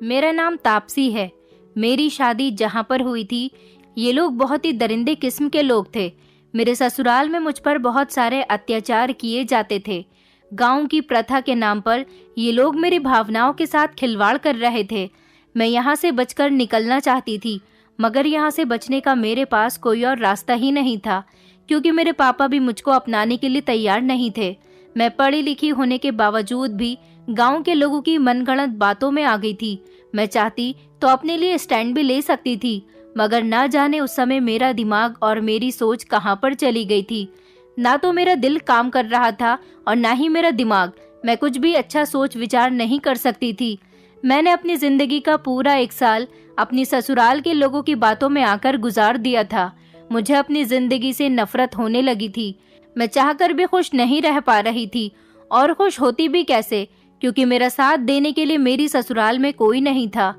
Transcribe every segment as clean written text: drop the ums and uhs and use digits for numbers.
मेरा नाम तापसी है। मेरी शादी जहाँ पर हुई थी, ये लोग बहुत ही दरिंदे किस्म के लोग थे। मेरे ससुराल में मुझ पर बहुत सारे अत्याचार किए जाते थे। गांव की प्रथा के नाम पर ये लोग मेरी भावनाओं के साथ खिलवाड़ कर रहे थे। मैं यहाँ से बचकर निकलना चाहती थी, मगर यहाँ से बचने का मेरे पास कोई और रास्ता ही नहीं था, क्योंकि मेरे पापा भी मुझको अपनाने के लिए तैयार नहीं थे। मैं पढ़ी लिखी होने के बावजूद भी गांव के लोगों की मनगढ़ंत बातों में आ गई थी। मैं चाहती तो अपने लिए स्टैंड भी ले सकती थी, मगर ना जाने उस समय मेरा दिमाग और मेरी सोच कहाँ पर चली गई थी। ना तो मेरा दिल काम कर रहा था और ना ही मेरा दिमाग। मैं कुछ भी अच्छा सोच विचार नहीं कर सकती थी। मैंने अपनी जिंदगी का पूरा 1 साल अपनी ससुराल के लोगों की बातों में आकर गुजार दिया था। मुझे अपनी जिंदगी से नफरत होने लगी थी। मैं चाहकर भी खुश नहीं रह पा रही थी, और खुश होती भी कैसे, क्योंकि मेरा साथ देने के लिए मेरी ससुराल में कोई नहीं था।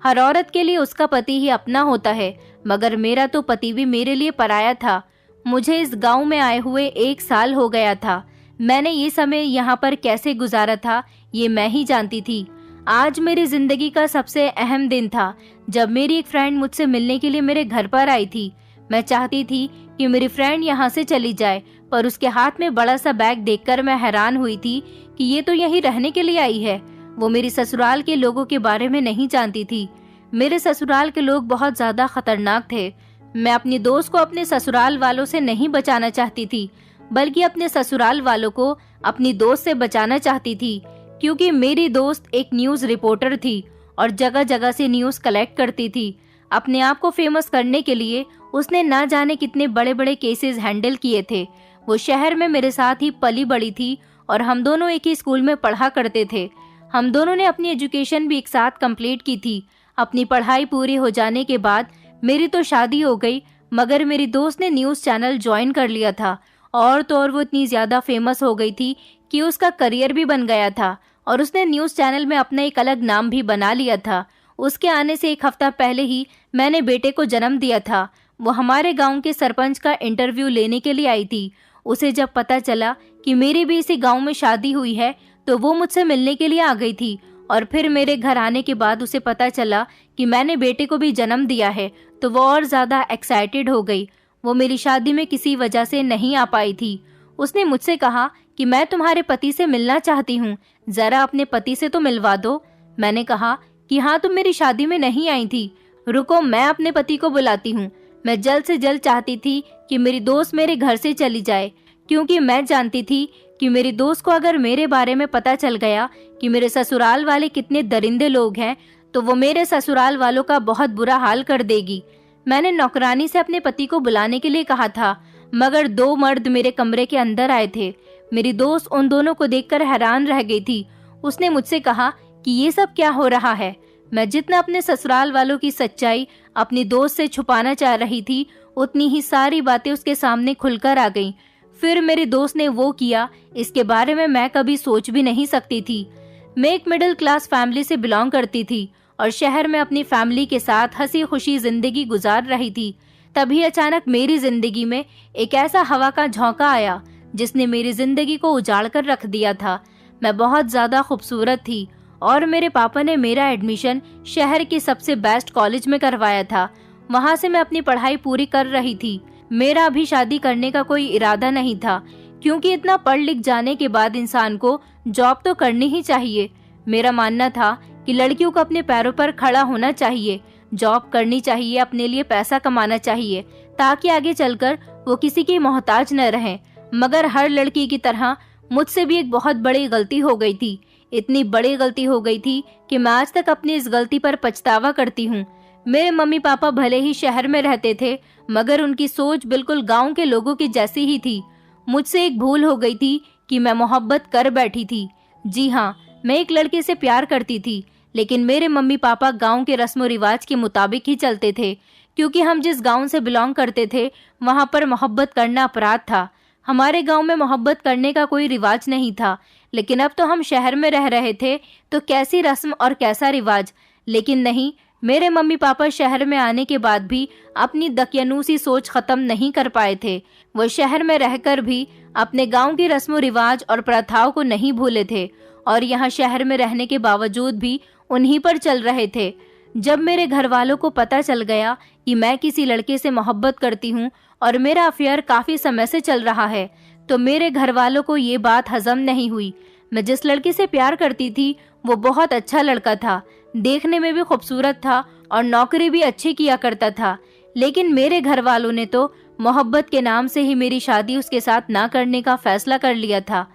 हर औरत के लिए उसका पति ही अपना होता है, मगर मेरा तो पति भी मेरे लिए पराया था। मुझे इस गांव में आए हुए 1 साल हो गया था। मैंने ये समय यहाँ पर कैसे गुजारा था, ये मैं ही जानती थी। आज मेरी जिंदगी का सबसे अहम दिन था, जब मेरी एक फ्रेंड मुझसे मिलने के लिए मेरे घर पर आई थी। मैं चाहती थी कि मेरी फ्रेंड यहाँ से चली जाए, पर उसके हाथ में बड़ा सा बैग देखकर मैं हैरान हुई थी कि ये तो यहीं रहने के लिए आई है। वो मेरी ससुराल के लोगों के बारे में नहीं जानती थी। मेरे ससुराल के लोग बहुत ज्यादा खतरनाक थे। मैं अपनी दोस्त को अपने ससुराल वालों से नहीं बचाना चाहती थी, बल्कि अपने ससुराल वालों को अपनी दोस्त से बचाना चाहती थी, क्योंकि मेरी दोस्त एक न्यूज रिपोर्टर थी और जगह जगह से न्यूज कलेक्ट करती थी। अपने आप को फेमस करने के लिए उसने ना जाने कितने बड़े बड़े केसेस हैंडल किए थे। वो शहर में मेरे साथ ही पली बड़ी थी और हम दोनों एक ही स्कूल में पढ़ा करते थे। हम दोनों ने अपनी एजुकेशन भी एक साथ कंप्लीट की थी। अपनी पढ़ाई पूरी हो जाने के बाद मेरी तो शादी हो गई, मगर मेरी दोस्त ने न्यूज़ चैनल ज्वाइन कर लिया था, और तो और वो इतनी ज़्यादा फेमस हो गई थी कि उसका करियर भी बन गया था, और उसने न्यूज़ चैनल में अपना एक अलग नाम भी बना लिया था। उसके आने से 1 हफ्ता पहले ही मैंने बेटे को जन्म दिया था। वो हमारे गांव के सरपंच का इंटरव्यू लेने के लिए आई थी। उसे जब पता चला कि मेरी भी इसी गांव में शादी हुई है, तो वो मुझसे मिलने के लिए आ गई थी। और फिर मेरे घर आने के बाद उसे पता चला कि मैंने बेटे को भी जन्म दिया है, तो वो और ज़्यादा एक्साइटेड हो गई। वो मेरी शादी में किसी वजह से नहीं आ पाई थी। उसने मुझसे कहा कि मैं तुम्हारे पति से मिलना चाहती हूँ, ज़रा अपने पति से तो मिलवा दो। मैंने कहा कि हाँ, तुम मेरी शादी में नहीं आई थी, रुको मैं अपने पति को बुलाती हूँ। मैं जल्द से जल्द चाहती थी कि मेरी दोस्त मेरे घर से चली जाए, क्योंकि मैं जानती थी कि मेरी दोस्त को अगर मेरे बारे में पता चल गया कि मेरे ससुराल वाले कितने दरिंदे लोग हैं, तो वो मेरे ससुराल वालों का बहुत बुरा हाल कर देगी। मैंने नौकरानी से अपने पति को बुलाने के लिए कहा था, मगर 2 मर्द मेरे कमरे के अंदर आए थे। मेरी दोस्त उन दोनों को देखकर हैरान रह गई थी। उसने मुझसे कहा कि ये सब क्या हो रहा है। मैं जितना अपने ससुराल वालों की सच्चाई अपनी दोस्त से छुपाना चाह रही थी, उतनी ही सारी बातें उसके सामने खुलकर आ गईं। फिर मेरी दोस्त ने वो किया, इसके बारे में मैं कभी सोच भी नहीं सकती थी। मैं एक मिडिल क्लास फैमिली से बिलोंग करती थी और शहर में अपनी फैमिली के साथ हंसी खुशी जिंदगी गुजार रही थी। तभी अचानक मेरी जिंदगी में एक ऐसा हवा का झोंका आया जिसने मेरी जिंदगी को उजाड़ कर रख दिया था। मैं बहुत ज्यादा खूबसूरत थी और मेरे पापा ने मेरा एडमिशन शहर के सबसे बेस्ट कॉलेज में करवाया था। वहां से मैं अपनी पढ़ाई पूरी कर रही थी। मेरा अभी शादी करने का कोई इरादा नहीं था, क्योंकि इतना पढ़ लिख जाने के बाद इंसान को जॉब तो करनी ही चाहिए। मेरा मानना था कि लड़कियों को अपने पैरों पर खड़ा होना चाहिए, जॉब करनी चाहिए, अपने लिए पैसा कमाना चाहिए, ताकि आगे चलकर वो किसी की मोहताज न रहें। मगर हर लड़की की तरह मुझसे भी एक बहुत बड़ी गलती हो गई थी। इतनी बड़ी गलती हो गई थी कि मैं आज तक अपनी इस गलती पर पछतावा करती हूँ। मेरे मम्मी पापा भले ही शहर में रहते थे, मगर उनकी सोच बिल्कुल गांव के लोगों की जैसी ही थी। मुझसे एक भूल हो गई थी कि मैं मोहब्बत कर बैठी थी। जी हाँ, मैं एक लड़के से प्यार करती थी, लेकिन मेरे मम्मी पापा गांव के रस्म रिवाज के मुताबिक ही चलते थे, क्योंकि हम जिस गांव से बिलोंग करते थे वहां पर मोहब्बत करना अपराध था। हमारे गांव में मोहब्बत करने का कोई रिवाज नहीं था, लेकिन अब तो हम शहर में रह रहे थे, तो कैसी रस्म और कैसा रिवाज। लेकिन नहीं, मेरे मम्मी पापा शहर में आने के बाद भी अपनी दकियानूसी सोच खत्म नहीं कर पाए थे। वो शहर में रहकर भी अपने गांव की रस्म रिवाज और प्रथाओं को नहीं भूले थे और यहाँ शहर में रहने के बावजूद भी उन्हीं पर चल रहे थे। जब मेरे घर वालों को पता चल गया कि मैं किसी लड़के से मोहब्बत करती हूँ और मेरा अफेयर काफी समय से चल रहा है, तो मेरे घर वालों को ये बात हजम नहीं हुई। मैं जिस लड़के से प्यार करती थी वो बहुत अच्छा लड़का था, देखने में भी खूबसूरत था और नौकरी भी अच्छी किया करता था, लेकिन मेरे घर वालों ने तो मोहब्बत के नाम से ही मेरी शादी उसके साथ ना करने का फैसला कर लिया था।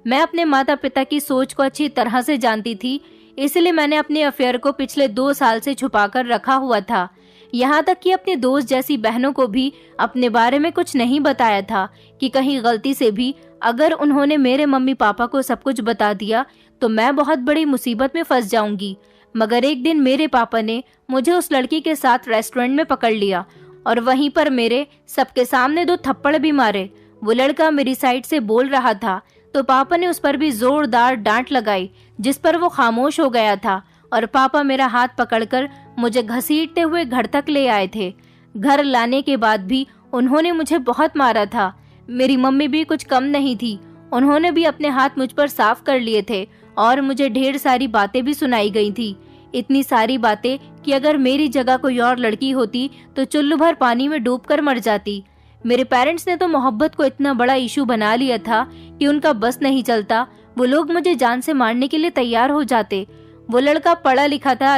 मैं अपने माता पिता की सोच को अच्छी तरह से जानती थी, इसलिए मैंने अपने अफेयर को पिछले 2 साल से छुपाकर रखा हुआ था। यहाँ तक कि अपने दोस्त जैसी बहनों को भी अपने बारे में कुछ नहीं बताया था कि कहीं गलती से भी अगर उन्होंने मेरे मम्मी पापा को सब कुछ बता दिया तो मैं बहुत बड़ी मुसीबत में फंस जाऊंगी। मगर एक दिन मेरे पापा ने मुझे उस लड़की के साथ रेस्टोरेंट में पकड़ लिया और वहीं पर मेरे सबके सामने 2 थप्पड़ भी मारे। वो लड़का मेरी साइड से बोल रहा था तो पापा ने उस पर भी जोरदार डांट लगाई, जिस पर वो खामोश हो गया था और पापा मेरा हाथ पकड़कर मुझे घसीटते हुए घर तक ले आए थे। घर लाने के बाद भी उन्होंने मुझे बहुत मारा था। मेरी मम्मी भी कुछ कम नहीं थी, उन्होंने भी अपने हाथ मुझ पर साफ कर लिए थे और मुझे ढेर सारी बातें भी सुनाई गई थी। इतनी सारी बातें कि अगर मेरी जगह कोई और लड़की होती तो चुल्लू भर पानी में डूबकर मर जाती। मेरे पेरेंट्स ने तो मोहब्बत को इतना बड़ा इशू बना लिया था कि उनका बस नहीं चलता, वो लोग मुझे जान से मारने के लिए तैयार हो जाते। वो लड़का पढ़ा लिखा था,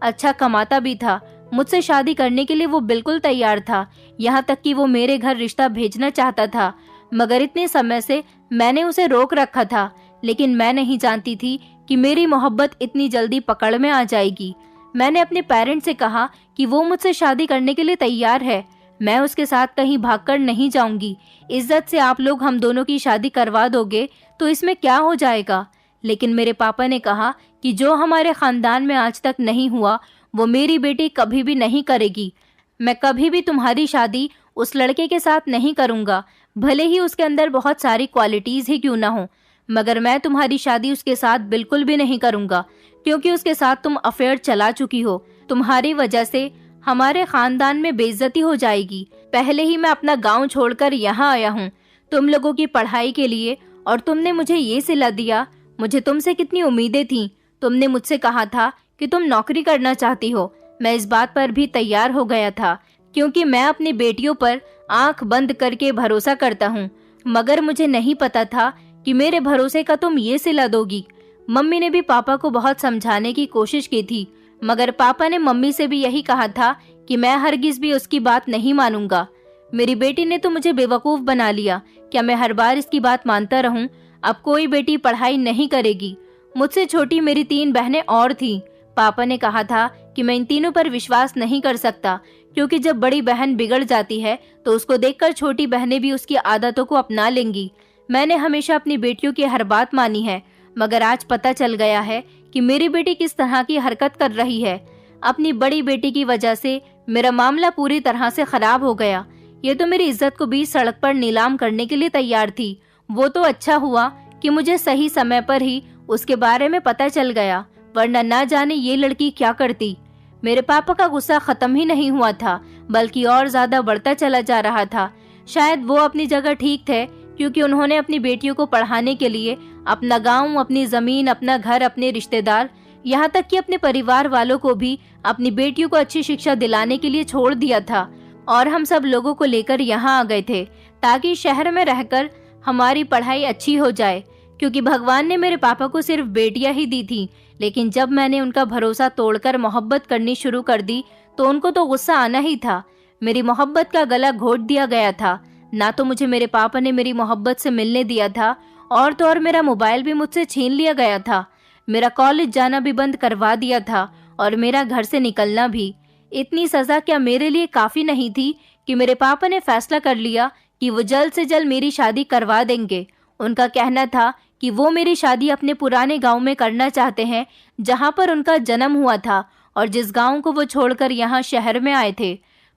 अच्छा कमाता भी था, मुझसे शादी करने के लिए वो बिल्कुल तैयार था, यहाँ तक कि वो मेरे घर रिश्ता भेजना चाहता था। मगर इतने समय से मैंने उसे रोक रखा था, लेकिन मैं नहीं जानती थी कि मेरी मोहब्बत इतनी जल्दी पकड़ में आ जाएगी। मैंने अपने पेरेंट्स से कहा कि वो मुझसे शादी करने के लिए तैयार है, मैं उसके साथ कहीं भागकर नहीं जाऊंगी। इज्जत से आप लोग हम दोनों की शादी करवा दोगे तो इसमें क्या हो जाएगा। लेकिन मेरे पापा ने कहा कि जो हमारे खानदान में आज तक नहीं हुआ वो मेरी बेटी कभी भी नहीं करेगी। मैं कभी भी तुम्हारी शादी उस लड़के के साथ नहीं करूंगा, भले ही उसके अंदर बहुत सारी क्वालिटीज ही क्यों ना हो, मगर मैं तुम्हारी शादी उसके साथ बिल्कुल भी नहीं करूंगा, क्योंकि उसके साथ तुम अफेयर चला चुकी हो। तुम्हारी वजह से हमारे खानदान में बेइज्जती हो जाएगी। पहले ही मैं अपना गांव छोड़कर यहाँ आया हूँ तुम लोगों की पढ़ाई के लिए, और तुमने मुझे ये सिला दिया। मुझे तुमसे कितनी उम्मीदें थीं। तुमने मुझसे कहा था कि तुम नौकरी करना चाहती हो। मैं इस बात पर भी तैयार हो गया था, क्योंकि मैं अपनी बेटियों पर आंख बंद करके भरोसा करता हूँ। मगर मुझे नहीं पता था कि मेरे भरोसे का तुम ये सिला दोगी। मम्मी ने भी पापा को बहुत समझाने की कोशिश की थी, मगर पापा ने मम्मी से भी यही कहा था कि मैं हरगिज भी उसकी बात नहीं मानूंगा। मेरी बेटी ने तो मुझे बेवकूफ बना लिया। क्या मैं हर बार इसकी बात मानता रहूं? अब कोई बेटी पढ़ाई नहीं करेगी। मुझसे छोटी मेरी 3 बहनें और थीं। पापा ने कहा था कि मैं इन तीनों पर विश्वास नहीं कर सकता, क्योंकि जब बड़ी बहन बिगड़ जाती है तो उसको देखकर छोटी बहनें भी उसकी आदतों को अपना लेंगी। मैंने हमेशा अपनी बेटियों की हर बात मानी है, मगर आज पता चल गया है कि मेरी बेटी किस तरह की हरकत कर रही है। अपनी बड़ी बेटी की वजह से मेरा मामला पूरी तरह से खराब हो गया। ये तो मेरी इज्जत को भी सड़क पर नीलाम करने के लिए तैयार थी। वो तो अच्छा हुआ कि मुझे सही समय पर ही उसके बारे में पता चल गया, वरना ना जाने ये लड़की क्या करती। मेरे पापा का गुस्सा खत्म ही नहीं हुआ था, बल्कि और ज्यादा बढ़ता चला जा रहा था। शायद वो अपनी जगह ठीक थे, क्योंकि उन्होंने अपनी बेटियों को पढ़ाने के लिए अपना गांव, अपनी जमीन, अपना घर, अपने रिश्तेदार, यहाँ तक कि अपने परिवार वालों को भी अपनी बेटियों को अच्छी शिक्षा दिलाने के लिए छोड़ दिया था। और हम सब लोगों को लेकर यहाँ आ गए थे ताकि शहर में रहकर हमारी पढ़ाई अच्छी हो जाए, क्योंकि भगवान ने मेरे पापा को सिर्फ बेटियां ही दी थी। लेकिन जब मैंने उनका भरोसा तोड़कर मोहब्बत करनी शुरू कर दी तो उनको तो गुस्सा आना ही था। मेरी मोहब्बत का गला घोट दिया गया था। ना तो मुझे मेरे पापा ने मेरी मोहब्बत से मिलने दिया था, और तो और मेरा मोबाइल भी मुझसे छीन लिया गया था। मेरा कॉलेज जाना भी बंद करवा दिया था और मेरा घर से निकलना भी। इतनी सजा क्या मेरे लिए काफी नहीं थी कि मेरे पापा ने फैसला कर लिया कि वो जल्द से जल्द मेरी शादी करवा देंगे। उनका कहना था कि वो मेरी शादी अपने पुराने गांव में करना चाहते हैं, जहां पर उनका जन्म हुआ था और जिस गांव को वो छोड़कर यहाँ शहर में आए थे।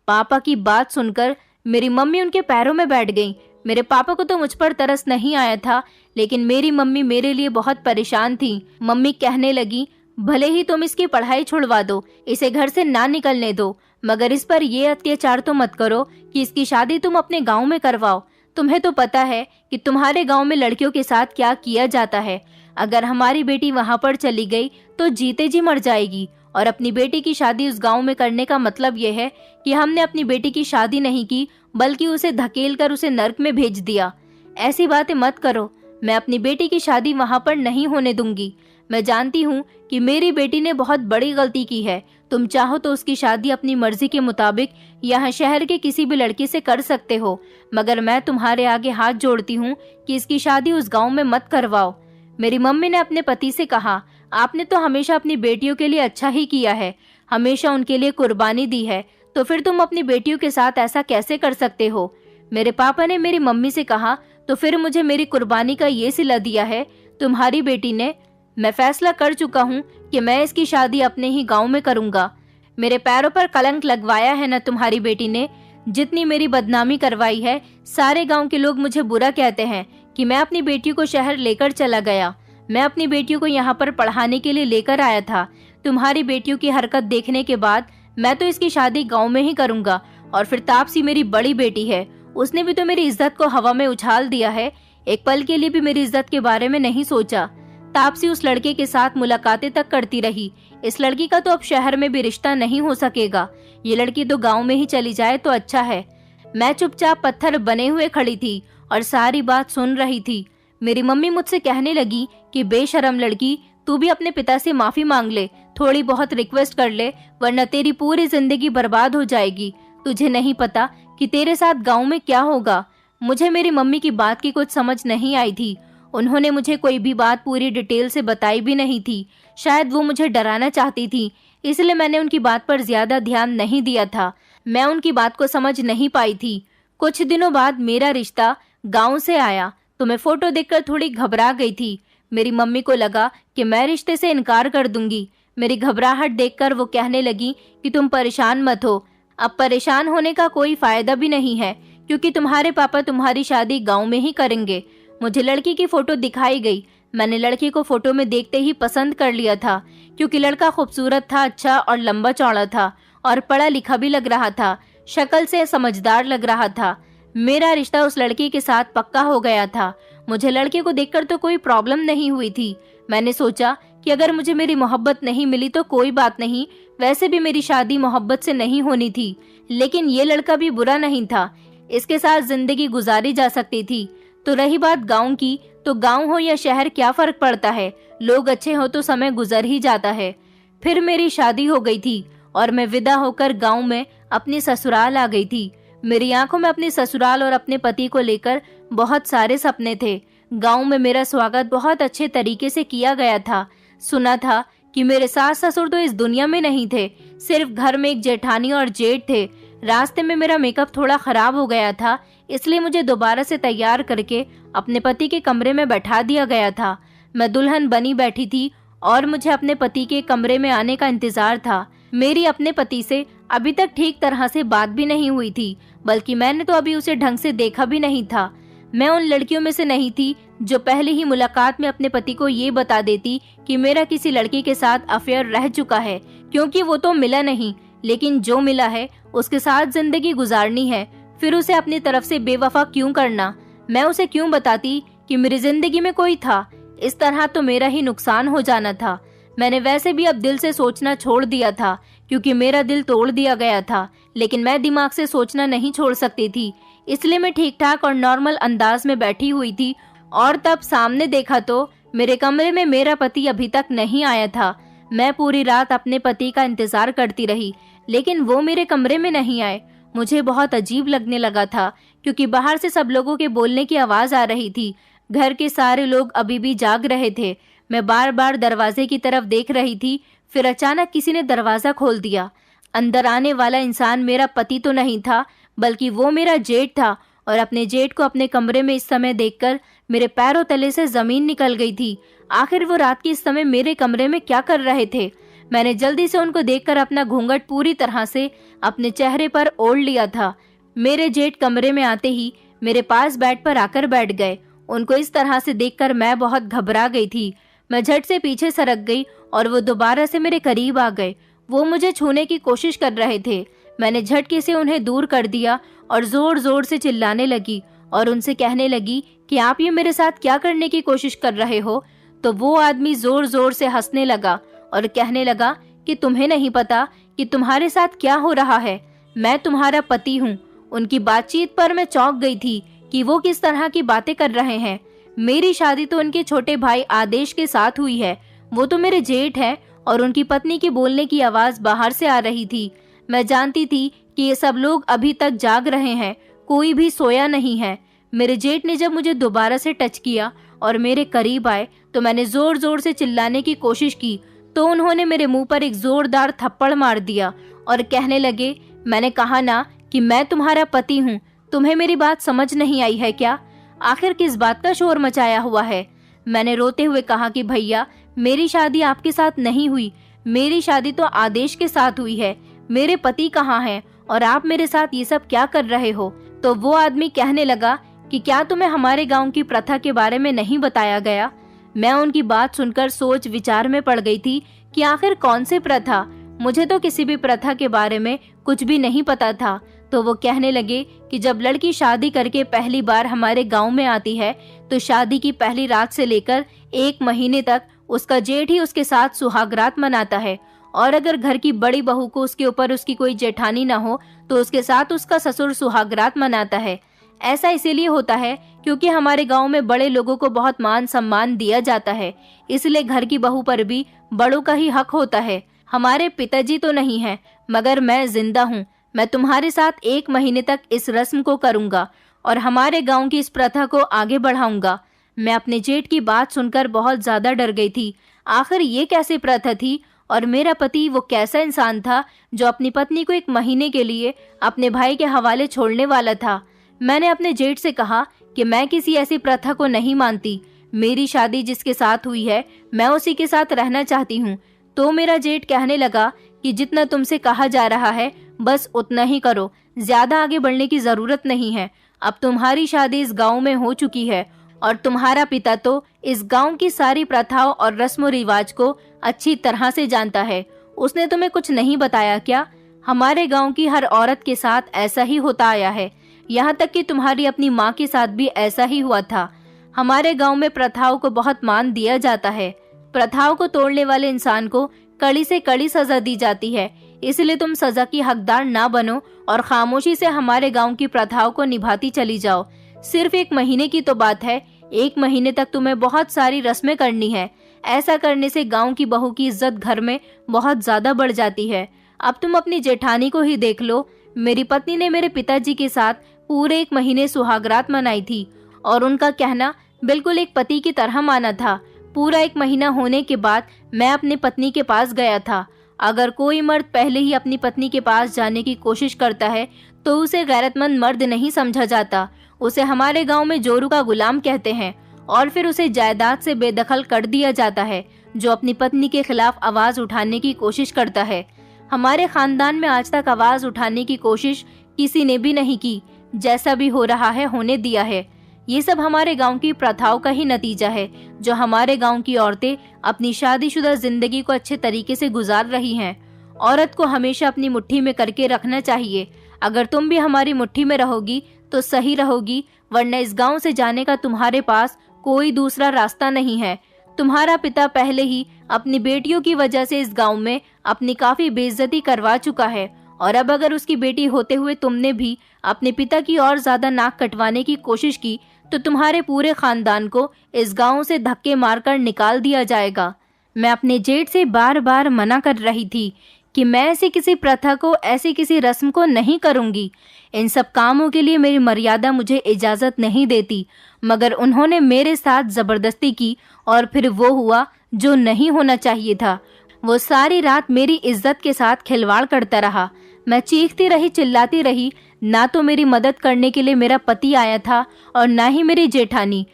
पापा की बात सुनकर मेरी मम्मी उनके पैरों में बैठ गई। मेरे पापा को तो मुझ पर तरस नहीं आया था, लेकिन मेरी मम्मी मेरे लिए बहुत परेशान थी। मम्मी कहने लगी, भले ही तुम इसकी पढ़ाई छुड़वा दो, इसे घर से ना निकलने दो, मगर इस पर ये अत्याचार तो मत करो कि इसकी शादी तुम अपने गांव में करवाओ। तुम्हें तो पता है कि तुम्हारे गांव में लड़कियों के साथ क्या किया जाता है। अगर हमारी बेटी वहां पर चली गई तो जीते जी मर जाएगी, और अपनी बेटी की शादी उस गांव में करने का मतलब यह है कि हमने अपनी बेटी की शादी नहीं की, बल्कि उसे धकेल कर उसे नर्क में भेज दिया। ऐसी बातें मत करो, मैं अपनी बेटी की शादी वहां पर नहीं होने दूंगी। मैं जानती हूँ कि मेरी बेटी ने बहुत बड़ी गलती की है। तुम चाहो तो उसकी शादी अपनी मर्जी के मुताबिक यहाँ शहर के किसी भी लड़के से कर सकते हो, मगर मैं तुम्हारे आगे हाथ जोड़ती हूँ कि इसकी शादी उस गांव में मत करवाओ। मेरी मम्मी ने अपने पति से कहा, आपने तो हमेशा अपनी बेटियों के लिए अच्छा ही किया है, हमेशा उनके लिए कुर्बानी दी है, तो फिर तुम अपनी बेटियों के साथ ऐसा कैसे कर सकते हो। मेरे पापा ने मेरी मम्मी से कहा, तो फिर मुझे मेरी कुर्बानी का ये सिला दिया है तुम्हारी बेटी ने। मैं फैसला कर चुका हूँ कि मैं इसकी शादी अपने ही गांव में करूंगा। मेरे पैरों पर कलंक लगवाया है ना तुम्हारी बेटी ने, जितनी मेरी बदनामी करवाई है। सारे गांव के लोग मुझे बुरा कहते हैं कि मैं अपनी बेटियों को शहर लेकर चला गया। मैं अपनी बेटियों को यहाँ पर पढ़ाने के लिए लेकर आया था। तुम्हारी बेटियों की हरकत देखने के बाद मैं तो इसकी शादी गाँव में ही करूंगा। और फिर तापसी मेरी बड़ी बेटी है, उसने भी तो मेरी इज्जत को हवा में उछाल दिया है, एक पल के लिए भी मेरी इज्जत के बारे में नहीं सोचा। तापसी उस लड़के के साथ मुलाकातें तक करती रही। इस लड़की का तो अब शहर में भी रिश्ता नहीं हो सकेगा, ये लड़की तो गांव में ही चली जाए तो अच्छा है। मैं चुपचाप पत्थर बने हुए खड़ी थी और सारी बात सुन रही थी। मेरी मम्मी मुझसे कहने लगी कि बेशरम लड़की, तू भी अपने पिता से माफी मांग ले, थोड़ी बहुत रिक्वेस्ट कर ले, वरना तेरी पूरी जिंदगी बर्बाद हो जाएगी। तुझे नहीं पता कि तेरे साथ गांव में क्या होगा। मुझे मेरी मम्मी की बात की कुछ समझ नहीं आई थी। उन्होंने मुझे कोई भी बात पूरी डिटेल से बताई भी नहीं थी। शायद वो मुझे डराना चाहती थी, इसलिए मैंने उनकी बात पर ज्यादा ध्यान नहीं दिया था। मैं उनकी बात को समझ नहीं पाई थी। कुछ दिनों बाद मेरा रिश्ता गांव से आया तो मैं फोटो देखकर थोड़ी घबरा गई थी। मेरी मम्मी को लगा कि मैं रिश्ते से इनकार कर दूंगी। मेरी घबराहट देखकर वो कहने लगी कि तुम परेशान मत हो, अब परेशान होने का कोई फायदा भी नहीं है, क्योंकि तुम्हारे पापा तुम्हारी शादी गांव में ही करेंगे। मुझे लड़की की फोटो दिखाई गई। मैंने लड़की को फोटो में देखते ही पसंद कर लिया था, क्योंकि लड़का खूबसूरत था, अच्छा और लंबा चौड़ा था, और पढ़ा लिखा भी लग रहा था, शक्ल से समझदार लग रहा था। मेरा रिश्ता उस लड़की के साथ पक्का हो गया था। मुझे लड़के को देखकर तो कोई प्रॉब्लम नहीं हुई थी। मैंने सोचा कि अगर मुझे मेरी मोहब्बत नहीं मिली तो कोई बात नहीं, वैसे भी मेरी शादी मोहब्बत से नहीं होनी थी। लेकिन ये लड़का भी बुरा नहीं था, इसके साथ जिंदगी गुजारी जा सकती थी। तो रही बात गांव की, तो गांव हो या शहर क्या फर्क पड़ता है, लोग अच्छे हो तो समय गुजर ही जाता है। फिर मेरी शादी हो गई थी और मैं विदा होकर गांव में अपनी ससुराल आ गई थी। मेरी आंखों में अपने ससुराल और अपने पति को लेकर बहुत सारे सपने थे। गांव में मेरा स्वागत बहुत अच्छे तरीके से किया गया था। सुना था कि मेरे सास ससुर तो इस दुनिया में नहीं थे, सिर्फ घर में एक जेठानी और जेठ थे। रास्ते में मेरा मेकअप थोड़ा खराब हो गया था, इसलिए मुझे दोबारा से तैयार करके अपने पति के कमरे में बैठा दिया गया था। मैं दुल्हन बनी बैठी थी और मुझे अपने पति के कमरे में आने का इंतजार था। मेरी अपने पति से अभी तक ठीक तरह से बात भी नहीं हुई थी, बल्कि मैंने तो अभी उसे ढंग से देखा भी नहीं था। मैं उन लड़कियों में से नहीं थी जो पहले ही मुलाकात में अपने पति को ये बता देती कि मेरा किसी लड़की के साथ अफेयर रह चुका है, क्योंकि वो तो मिला नहीं, लेकिन जो मिला है उसके साथ जिंदगी गुजारनी है, फिर उसे अपनी तरफ से बेवफा क्यों करना। मैं उसे क्यों बताती कि मेरी जिंदगी में कोई था, इस तरह तो मेरा ही नुकसान हो जाना था। मैंने वैसे भी अब दिल से सोचना छोड़ दिया था, क्योंकि मेरा दिल तोड़ दिया गया था, लेकिन मैं दिमाग से सोचना नहीं छोड़ सकती थी। इसलिए मैं ठीक ठाक और नॉर्मल अंदाज में बैठी हुई थी, और तब सामने देखा तो मेरे कमरे में मेरा पति अभी तक नहीं आया था। मैं पूरी रात अपने पति का इंतजार करती रही, लेकिन वो मेरे कमरे में नहीं आए। मुझे बहुत अजीब लगने लगा था, क्योंकि बाहर से सब लोगों के बोलने की आवाज आ रही थी। घर के सारे लोग अभी भी जाग रहे थे। मैं बार बार दरवाजे की तरफ देख रही थी, फिर अचानक किसी ने दरवाजा खोल दिया। अंदर आने वाला इंसान मेरा पति तो नहीं था, बल्कि वो मेरा जेठ था, और अपने जेठ को अपने कमरे में इस समय देखकर मेरे पैरों तले से जमीन निकल गई थी। आखिर वो रात के इस समय मेरे कमरे में क्या कर रहे थे। मैंने जल्दी से उनको देखकर अपना घूंघट पूरी तरह से अपने चेहरे पर ओढ़ लिया था। मेरे जेठ कमरे में आते ही मेरे पास बेड पर आकर बैठ गए। उनको इस तरह से देखकर मैं बहुत घबरा गई थी। मैं झट से पीछे सरक गई और वो दोबारा से मेरे करीब आ गए। वो मुझे छूने की कोशिश कर रहे थे। मैंने झटके से उन्हें दूर कर दिया और जोर जोर से चिल्लाने लगी और उनसे कहने लगी कि आप ये मेरे साथ क्या करने की कोशिश कर रहे हो। तो वो आदमी जोर जोर से हंसने लगा और कहने लगा कि तुम्हें नहीं पता कि तुम्हारे साथ क्या हो रहा है। मैं तुम्हारा पति हूँ। उनकी बातचीत पर मैं चौंक गई थी कि वो किस तरह की बातें कर रहे हैं। मेरी शादी तो उनके छोटे भाई आदेश के साथ हुई है। वो तो मेरे जेठ हैं और उनकी पत्नी की बोलने की आवाज बाहर से आ रही थी। मैं जानती थी कि ये सब लोग अभी तक जाग रहे हैं, कोई भी सोया नहीं है। मेरे जेठ ने जब मुझे दोबारा से टच किया और मेरे करीब आए तो मैंने जोर जोर से चिल्लाने की कोशिश की, तो उन्होंने मेरे मुंह पर एक जोरदार थप्पड़ मार दिया और कहने लगे, मैंने कहा ना कि मैं तुम्हारा पति हूँ, तुम्हें मेरी बात समझ नहीं आई है क्या? आखिर किस बात का शोर मचाया हुआ है? मैंने रोते हुए कहा कि भैया, मेरी शादी आपके साथ नहीं हुई, मेरी शादी तो आदेश के साथ हुई है। मेरे पति कहाँ हैं और आप मेरे साथ ये सब क्या कर रहे हो? तो वो आदमी कहने लगा कि क्या तुम्हें हमारे गांव की प्रथा के बारे में नहीं बताया गया? मैं उनकी बात सुनकर सोच विचार में पड़ गई थी कि आखिर कौन सी प्रथा। मुझे तो किसी भी प्रथा के बारे में कुछ भी नहीं पता था। तो वो कहने लगे कि जब लड़की शादी करके पहली बार हमारे गांव में आती है तो शादी की पहली रात से लेकर 1 महीने तक उसका जेठ ही उसके साथ सुहागरात मनाता है, और अगर घर की बड़ी बहू को उसके ऊपर उसकी कोई जेठानी न हो तो उसके साथ उसका ससुर सुहागरात मनाता है। ऐसा इसीलिए होता है क्योंकि हमारे गांव में बड़े लोगों को बहुत मान सम्मान दिया जाता है, इसलिए घर की बहू पर भी बड़ों का ही हक होता है। हमारे पिताजी तो नहीं है, मगर मैं जिंदा हूँ। मैं तुम्हारे साथ 1 महीने तक इस रस्म को करूंगा और हमारे गांव की इस प्रथा को आगे बढ़ाऊंगा। मैं अपने जेठ की बात सुनकर बहुत ज्यादा डर गई थी। आखिर ये कैसी प्रथा थी और मेरा पति वो कैसा इंसान था जो अपनी पत्नी को 1 महीने के लिए अपने भाई के हवाले छोड़ने वाला था? मैंने अपने जेठ से कहा कि मैं किसी ऐसी प्रथा को नहीं मानती। मेरी शादी जिसके साथ हुई है मैं उसी के साथ रहना चाहती हूँ। तो मेरा जेठ कहने लगा कि जितना तुमसे कहा जा रहा है बस उतना ही करो, ज्यादा आगे बढ़ने की जरूरत नहीं है। अब तुम्हारी शादी इस गांव में हो चुकी है और तुम्हारा पिता तो इस गांव की सारी प्रथाओं और रस्म रिवाज को अच्छी तरह से जानता है। उसने तुम्हें कुछ नहीं बताया क्या? हमारे गांव की हर औरत के साथ ऐसा ही होता आया है, यहाँ तक कि तुम्हारी अपनी माँ के साथ भी ऐसा ही हुआ था। हमारे गांव में प्रथाओं को बहुत मान दिया जाता है। प्रथाओं को तोड़ने वाले इंसान को कड़ी से कड़ी सजा दी जाती है, इसलिए तुम सजा की हकदार ना बनो और खामोशी से हमारे गांव की प्रथाओं को निभाती चली जाओ। सिर्फ 1 महीने की तो बात है, 1 महीने तक तुम्हें बहुत सारी रस्में करनी है। ऐसा करने से गांव की बहू की इज्जत घर में बहुत ज्यादा बढ़ जाती है। अब तुम अपनी जेठानी को ही देख लो। मेरी पत्नी ने मेरे पिताजी के साथ पूरे 1 महीने सुहागरात मनाई थी और उनका कहना बिल्कुल एक पति की तरह माना था। पूरा 1 महीना होने के बाद मैं अपनी पत्नी के पास गया था। अगर कोई मर्द पहले ही अपनी पत्नी के पास जाने की कोशिश करता है तो उसे गैरतमंद मर्द नहीं समझा जाता। उसे हमारे गांव में जोरू का गुलाम कहते हैं और फिर उसे जायदाद से बेदखल कर दिया जाता है जो अपनी पत्नी के खिलाफ आवाज उठाने की कोशिश करता है। हमारे खानदान में आज तक आवाज उठाने की कोशिश किसी ने भी नहीं की। जैसा भी हो रहा है होने दिया है। ये सब हमारे गांव की प्रथाओं का ही नतीजा है जो हमारे गांव की औरतें अपनी शादीशुदा जिंदगी को अच्छे तरीके से गुजार रही हैं। औरत को हमेशा अपनी मुट्ठी में करके रखना चाहिए। अगर तुम भी हमारी मुट्ठी में रहोगी तो सही रहोगी, वरना इस गांव से जाने का तुम्हारे पास कोई दूसरा रास्ता नहीं है। तुम्हारा पिता पहले ही अपनी बेटियों की वजह से इस गांव में अपनी काफी बेइज्जती करवा चुका है, और अब अगर उसकी बेटी होते हुए तुमने भी अपने पिता की और ज्यादा नाक कटवाने की कोशिश की तो तुम्हारे पूरे खानदान को इस गांव से धक्के मारकर निकाल दिया जाएगा। मैं अपने जेठ से बार बार मना कर रही थी कि मैं ऐसी किसी प्रथा को, ऐसी किसी रस्म को नहीं करूंगी। इन सब कामों के लिए मेरी मर्यादा मुझे इजाजत नहीं देती, मगर उन्होंने मेरे साथ जबरदस्ती की और फिर वो हुआ जो नहीं होना चाहिए था। वो सारी रात मेरी इज्जत के साथ खिलवाड़ करता रहा। मैं चीखती रही, चिल्लाती रही। ना तो मेरी मदद करने के लिए मेरा पति आया था और ना ही मेरी जेठानी।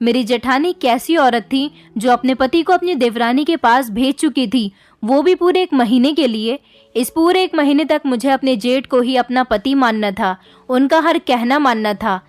मेरी जेठानी कैसी औरत थी जो अपने पति को अपनी देवरानी के पास भेज चुकी थी, वो भी पूरे 1 महीने के लिए। इस पूरे 1 महीने तक मुझे अपने जेठ को ही अपना पति मानना था, उनका हर कहना मानना था।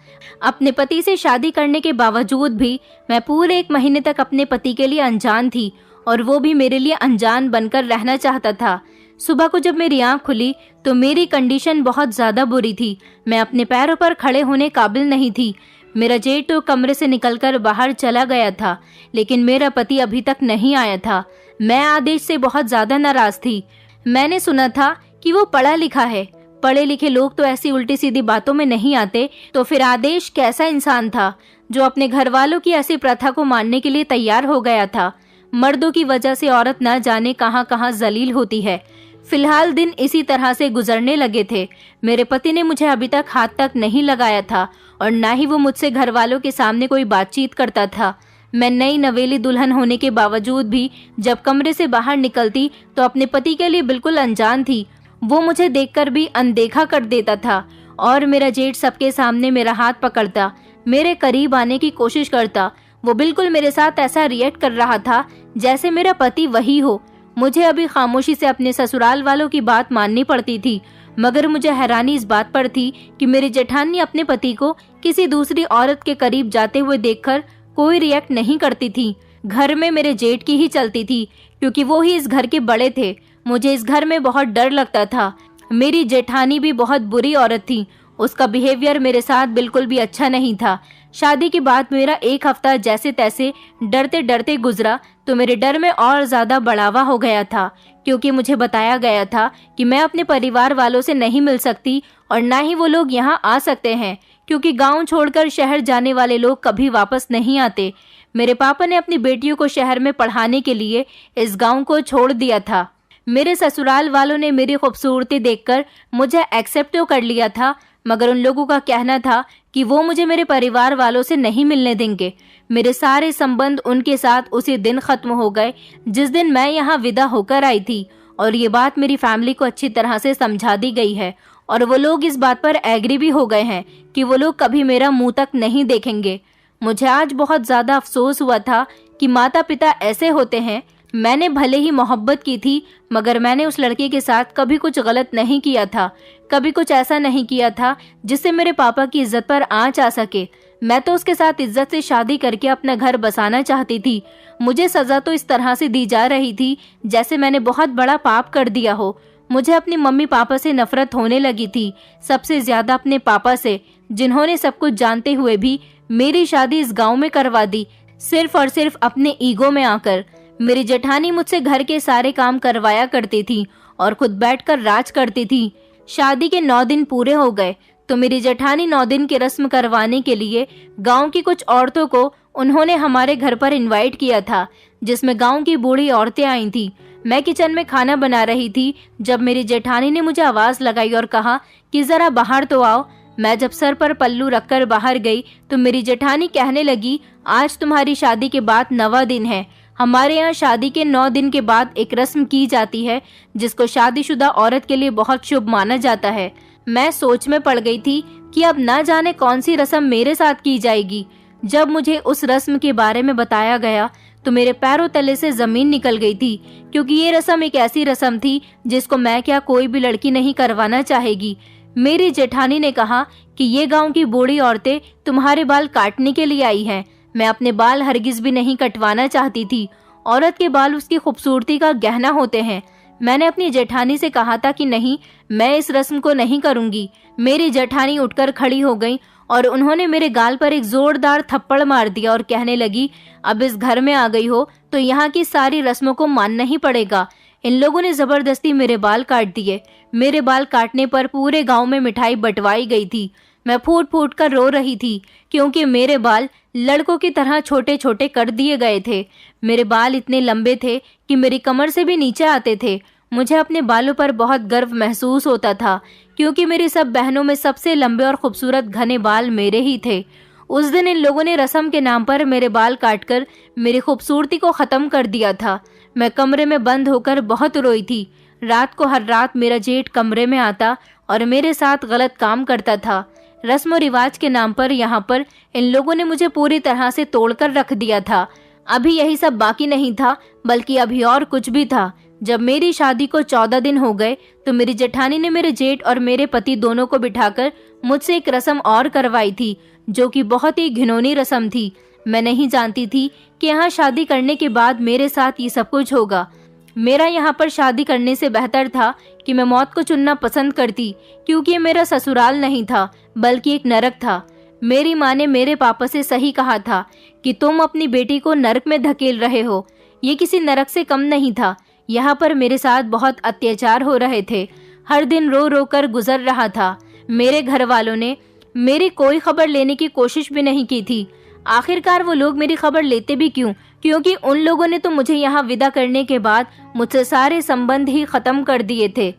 अपने पति से शादी करने के बावजूद भी मैं पूरे 1 महीने तक अपने पति के लिए अनजान थी और वो भी मेरे लिए अनजान बनकर रहना चाहता था। सुबह को जब मेरी आंख खुली तो मेरी कंडीशन बहुत ज्यादा बुरी थी। मैं अपने पैरों पर खड़े होने काबिल नहीं थी। मेरा जेठ तो कमरे से निकलकर बाहर चला गया था, लेकिन मेरा पति अभी तक नहीं आया था। मैं आदेश से बहुत ज्यादा नाराज थी। मैंने सुना था कि वो पढ़ा लिखा है। पढ़े लिखे लोग तो ऐसी उल्टी सीधी बातों में नहीं आते, तो फिर आदेश कैसा इंसान था जो अपने घर वालों की ऐसी प्रथा को मानने के लिए तैयार हो गया था। मर्दों की वजह से औरत न जाने कहां कहां जलील होती है। फिलहाल दिन इसी तरह से गुजरने लगे थे। मेरे पति ने मुझे अभी तक हाथ तक नहीं लगाया था और ना ही वो मुझसे घर वालों के सामने कोई बातचीत करता था। मैं नई नवेली दुल्हन होने के बावजूद भी जब कमरे से बाहर निकलती तो अपने पति के लिए बिल्कुल अनजान थी। वो मुझे देखकर भी अनदेखा कर देता था और मेरा जेठ सबके सामने मेरा हाथ पकड़ता, मेरे करीब आने की कोशिश करता। वो बिल्कुल मेरे साथ ऐसा रिएक्ट कर रहा था जैसे मेरा पति वही हो। मुझे अभी खामोशी से अपने ससुराल वालों की बात माननी पड़ती थी, मगर मुझे हैरानी इस बात पर थी कि मेरी जेठानी अपने पति को किसी दूसरी औरत के करीब जाते हुए देखकर कोई रिएक्ट नहीं करती थी। घर में मेरे जेठ की ही चलती थी, क्योंकि वो ही इस घर के बड़े थे। मुझे इस घर में बहुत डर लगता था। मेरी जेठानी भी बहुत बुरी औरत थी। उसका बिहेवियर मेरे साथ बिल्कुल भी अच्छा नहीं था। शादी के बाद मेरा एक हफ्ता जैसे तैसे डरते डरते गुजरा तो मेरे डर में और ज्यादा बढ़ावा हो गया था, क्योंकि मुझे बताया गया था कि मैं अपने परिवार वालों से नहीं मिल सकती और ना ही वो लोग यहाँ आ सकते हैं, क्योंकि गांव छोड़कर शहर जाने वाले लोग कभी वापस नहीं आते। मेरे पापा ने अपनी बेटियों को शहर में पढ़ाने के लिए इस गांव को छोड़ दिया था। मेरे ससुराल वालों ने मेरी खूबसूरती देखकर मुझे एक्सेप्ट तो कर लिया था, मगर उन लोगों का कहना था कि वो मुझे मेरे परिवार वालों से नहीं मिलने देंगे। मेरे सारे संबंध उनके साथ उसी दिन खत्म हो गए जिस दिन मैं यहाँ विदा होकर आई थी, और ये बात मेरी फैमिली को अच्छी तरह से समझा दी गई है और वो लोग इस बात पर एग्री भी हो गए हैं कि वो लोग कभी मेरा मुंह तक नहीं देखेंगे। मुझे आज बहुत ज्यादा अफसोस हुआ था कि माता पिता ऐसे होते हैं। मैंने भले ही मोहब्बत की थी, मगर मैंने उस लड़के के साथ कभी कुछ गलत नहीं किया था, कभी कुछ ऐसा नहीं किया था जिससे मेरे पापा की इज्जत पर आंच आ सके। मैं तो उसके साथ इज्जत से शादी करके अपना घर बसाना चाहती थी। मुझे सजा तो इस तरह से दी जा रही थी जैसे मैंने बहुत बड़ा पाप कर दिया हो। मुझे अपनी मम्मी पापा से नफरत होने लगी थी, सबसे ज्यादा अपने पापा से, जिन्होंने सब कुछ जानते हुए भी मेरी शादी इस गाँव में करवा दी, सिर्फ और सिर्फ अपने ईगो में आकर। मेरी जेठानी मुझसे घर के सारे काम करवाया करती थी और खुद बैठकर राज करती थी। शादी के 9 दिन पूरे हो गए तो मेरी जेठानी 9 दिन की रस्म करवाने के लिए गांव की कुछ औरतों को उन्होंने हमारे घर पर इनवाइट किया था, जिसमें गांव की बूढ़ी औरतें आई थी। मैं किचन में खाना बना रही थी जब मेरी जेठानी ने मुझे आवाज लगाई और कहा कि जरा बाहर तो आओ। मैं जब सर पर पल्लू रखकर बाहर गई तो मेरी जेठानी कहने लगी, आज तुम्हारी शादी के बाद 9वां दिन है। हमारे यहाँ शादी के 9 दिन के बाद एक रस्म की जाती है जिसको शादीशुदा औरत के लिए बहुत शुभ माना जाता है। मैं सोच में पड़ गई थी कि अब ना जाने कौन सी रस्म मेरे साथ की जाएगी। जब मुझे उस रस्म के बारे में बताया गया तो मेरे पैरों तले से जमीन निकल गई थी, क्योंकि ये रस्म एक ऐसी रस्म थी जिसको मैं क्या कोई भी लड़की नहीं करवाना चाहेगी। मेरी जेठानी ने कहा कि ये गाँव की बूढ़ी औरतें तुम्हारे बाल काटने के लिए आई हैं। मैं अपने बाल हरगिज भी नहीं कटवाना चाहती थी। औरत के बाल उसकी खूबसूरती का गहना होते हैं। मैंने अपनी जेठानी से कहा था कि नहीं, मैं इस रस्म को नहीं करूंगी। मेरी जेठानी उठकर खड़ी हो गई और उन्होंने मेरे गाल पर एक जोरदार थप्पड़ मार दिया और कहने लगी, अब इस घर में आ गई हो तो यहाँ की सारी रस्मों को मानना ही पड़ेगा। इन लोगों ने जबरदस्ती मेरे बाल काट दिए। मेरे बाल काटने पर पूरे गाँव में मिठाई बंटवाई गई थी। मैं फूट फूट कर रो रही थी, क्योंकि मेरे बाल लड़कों की तरह छोटे छोटे कर दिए गए थे। मेरे बाल इतने लंबे थे कि मेरी कमर से भी नीचे आते थे। मुझे अपने बालों पर बहुत गर्व महसूस होता था, क्योंकि मेरी सब बहनों में सबसे लंबे और खूबसूरत घने बाल मेरे ही थे। उस दिन इन लोगों ने रस्म के नाम पर मेरे बाल काटकर मेरी खूबसूरती को खत्म कर दिया था। मैं कमरे में बंद होकर बहुत रोई थी। रात को हर रात मेरा जेठ कमरे में आता और मेरे साथ गलत काम करता था। रस्म और रिवाज के नाम पर यहाँ पर इन लोगों ने मुझे पूरी तरह से तोड़कर रख दिया था। अभी यही सब बाकी नहीं था, बल्कि अभी और कुछ भी था। जब मेरी शादी को 14 दिन हो गए तो मेरी जेठानी ने मेरे जेठ और मेरे पति दोनों को बिठाकर मुझसे एक रस्म और करवाई थी, जो कि बहुत ही घिनौनी रस्म थी। मैं नहीं जानती थी कि यहाँ शादी करने के बाद मेरे साथ ये सब कुछ होगा। मेरा यहाँ पर शादी करने से बेहतर था कि मैं मौत को चुनना पसंद करती, क्योंकि ये मेरा ससुराल नहीं था बल्कि एक नरक था। मेरी माँ ने मेरे पापा से सही कहा था कि तुम अपनी बेटी को नरक में धकेल रहे हो। ये किसी नरक से कम नहीं था। यहाँ पर मेरे साथ बहुत अत्याचार हो रहे थे। हर दिन रो रो कर गुजर रहा था। मेरे घर वालों ने मेरी कोई खबर लेने की कोशिश भी नहीं की थी। आखिरकार वो लोग मेरी खबर लेते भी क्यों? क्योंकि उन लोगों ने तो मुझे यहाँ विदा करने के बाद मुझसे सारे संबंध ही खत्म कर दिए थे।